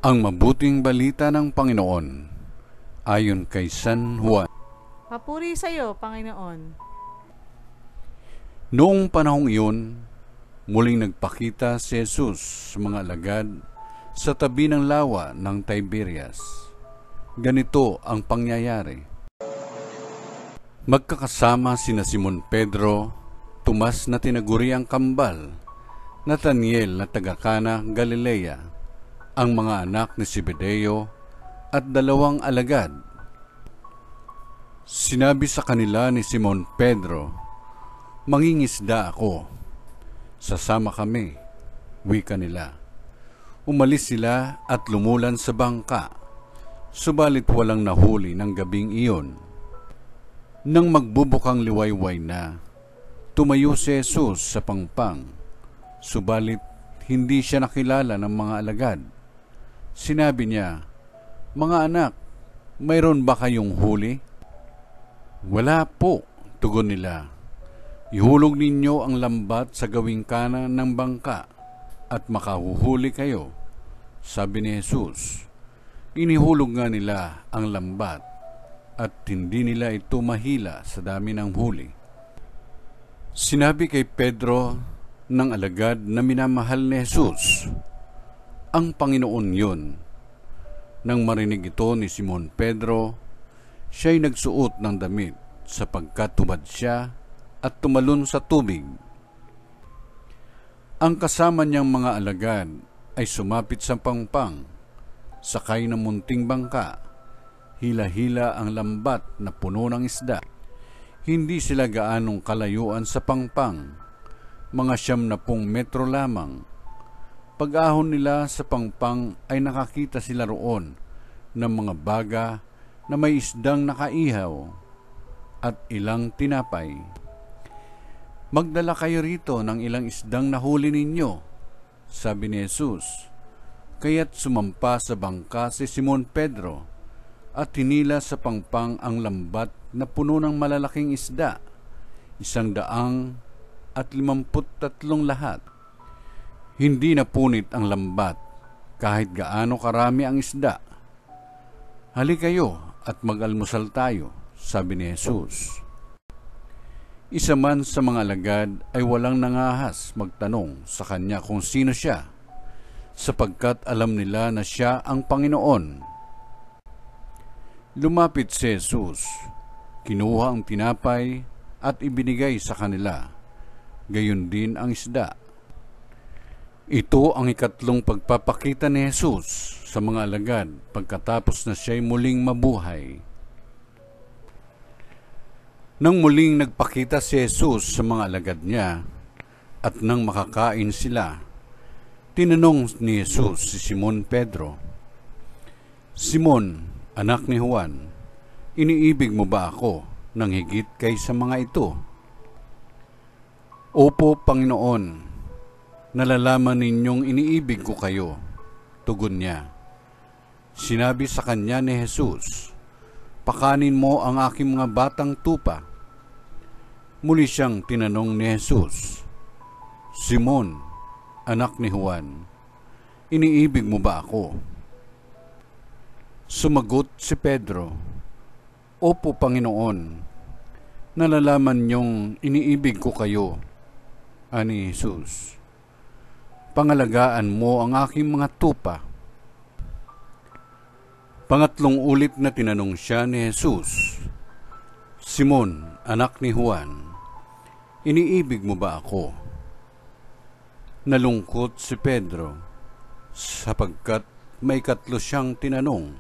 Ang mabuting balita ng Panginoon ayon kay San Juan. Papuri sa iyo, Panginoon. Noong panahong iyon, muling nagpakita si Jesus sa mga alagad sa tabi ng lawa ng Tiberias. Ganito ang pangyayari. Magkakasama sina Simon Pedro, Tomas na tinaguri ang kambal, Nathaniel na taga Cana, Galilea, ang mga anak ni Zebedeo at dalawang alagad. Sinabi sa kanila ni Simon Pedro, "Mangingisda ako. Sasama kami," wika nila. Umalis sila at lumulan sa bangka, subalit walang nahuli ng gabing iyon. Nang magbubukang liwayway na, tumayo si Jesus sa pangpang, subalit hindi siya nakilala ng mga alagad. Sinabi niya, "Mga anak, mayroon ba kayong huli?" "Wala po," tugon nila. "Ihulog ninyo ang lambat sa gawing kanan ng bangka at makahuhuli kayo," sabi ni Jesus. Inihulog nga nila ang lambat at hindi nila ito mahila sa dami ng huli. Sinabi kay Pedro ng alagad na minamahal ni Jesus, "Ang Panginoon yun." Nang marinig ito ni Simon Pedro, siya'y nagsuot ng damit sapagkat tubad siya at tumalon sa tubig. Ang kasama niyang mga alagad ay sumapit sa pangpang, sakay ng munting bangka, hila-hila ang lambat na puno ng isda. Hindi sila gaanong kalayuan sa pangpang, mga 70 metro lamang. Pag-ahon nila sa pangpang ay nakakita sila roon ng mga baga na may isdang nakaihaw at ilang tinapay. "Magdala kayo rito ng ilang isdang nahuli ninyo," sabi ni Jesus. Kaya't sumampa sa bangka si Simon Pedro at hinila sa pangpang ang lambat na puno ng malalaking isda, 153 lahat. Hindi napunit ang lambat kahit gaano karami ang isda. "Halika kayo at mag-almusal tayo," sabi ni Jesus. Isa man sa mga alagad ay walang nangahas magtanong sa kanya kung sino siya, sapagkat alam nila na siya ang Panginoon. Lumapit si Jesus, kinuha ang tinapay at ibinigay sa kanila, gayon din ang isda. Ito ang ikatlong pagpapakita ni Jesus sa mga alagad pagkatapos na siya'y muling mabuhay. Nang muling nagpakita si Jesus sa mga alagad niya at nang makakain sila, tinanong ni Jesus si Simon Pedro, "Simon, anak ni Juan, iniibig mo ba ako nang higit kaysa mga ito?" "Opo, Panginoon, nalalaman ninyong iniibig ko kayo," tugon niya. Sinabi sa kanya ni Jesus, "Pakanin mo ang aking mga batang tupa." Muli siyang tinanong ni Jesus, "Simon, anak ni Juan, iniibig mo ba ako?" Sumagot si Pedro, "Opo, Panginoon, nalalaman niyong iniibig ko kayo." Ani Jesus, "Pangalagaan mo ang aking mga tupa." Pangatlong ulit na tinanong siya ni Jesus, "Simon, anak ni Juan, iniibig mo ba ako?" Nalungkot si Pedro, sapagkat may ikatlo siyang tinanong,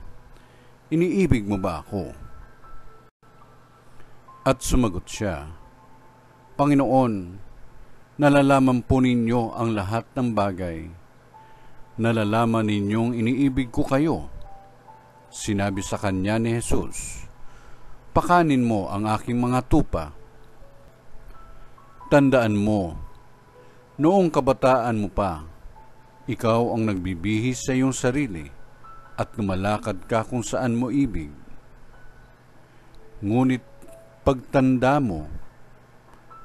"Iniibig mo ba ako?" At sumagot siya, "Panginoon, nalalaman po ninyo ang lahat ng bagay. Nalalaman ninyong iniibig ko kayo." Sinabi sa kanya ni Jesus, "Pakanin mo ang aking mga tupa." Tandaan mo, noong kabataan mo pa, ikaw ang nagbibihis sa iyong sarili at lumalakad ka kung saan mo ibig. Ngunit pagtanda mo,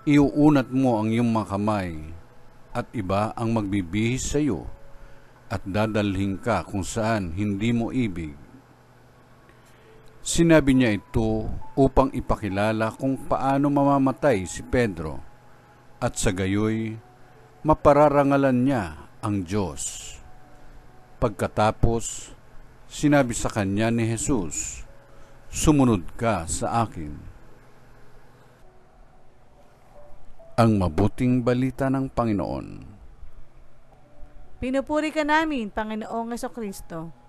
iuunat mo ang iyong mga kamay at iba ang magbibihis sa iyo at dadalhin ka kung saan hindi mo ibig. Sinabi niya ito upang ipakilala kung paano mamamatay si Pedro at sa gayoy mapararangalan niya ang Diyos. Pagkatapos, sinabi sa kanya ni Jesus, "Sumunod ka sa akin." Ang mabuting balita ng Panginoon. Pinupuri ka namin, Panginoong Hesukristo.